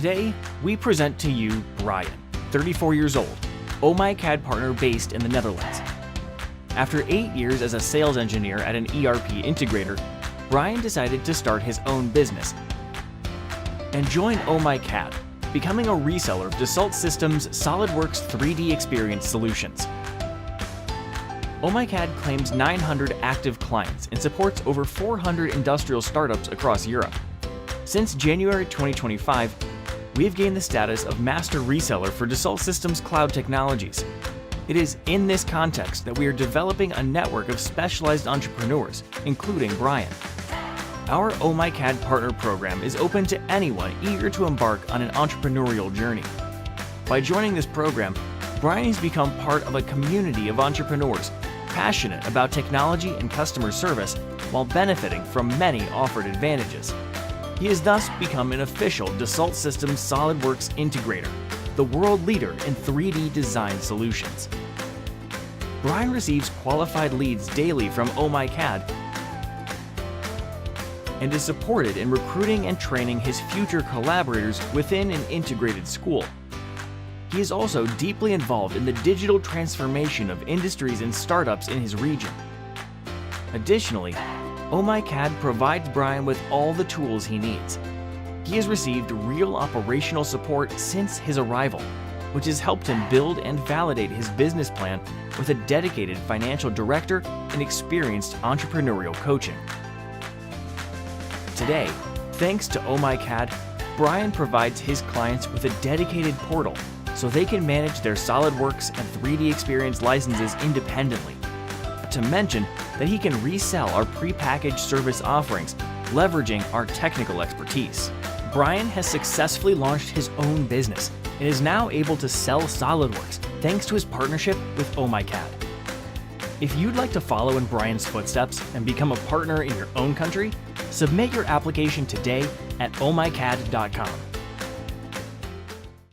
Today, we present to you Brian, 34 years old, OhmyCAD partner based in the Netherlands. After 8 years as a sales engineer at an ERP integrator, Brian decided to start his own business and join OhmyCAD, becoming a reseller of Dassault Systèmes' SolidWorks 3D Experience solutions. OhmyCAD claims 900 active clients and supports over 400 industrial startups across Europe. Since January 2025, we have gained the status of master reseller for Dassault Systèmes cloud technologies. It is in this context that we are developing a network of specialized entrepreneurs, including Brian. Our OhmyCAD partner program is open to anyone eager to embark on an entrepreneurial journey. By joining this program, Brian has become part of a community of entrepreneurs passionate about technology and customer service while benefiting from many offered advantages. He has thus become an official Dassault Systèmes SolidWorks integrator, the world leader in 3D design solutions. Brian receives qualified leads daily from OhmyCAD and is supported in recruiting and training his future collaborators within an integrated school. He is also deeply involved in the digital transformation of industries and startups in his region. Additionally, OhmyCAD provides Brian with all the tools he needs. He has received real operational support since his arrival, which has helped him build and validate his business plan with a dedicated financial director and experienced entrepreneurial coaching. Today, thanks to OhmyCAD, Brian provides his clients with a dedicated portal so they can manage their SolidWorks and 3D Experience licenses independently. Not to mention that he can resell our prepackaged service offerings, leveraging our technical expertise. Brian has successfully launched his own business and is now able to sell SolidWorks thanks to his partnership with OhmyCAD. If you'd like to follow in Brian's footsteps and become a partner in your own country, submit your application today at ohmycad.com.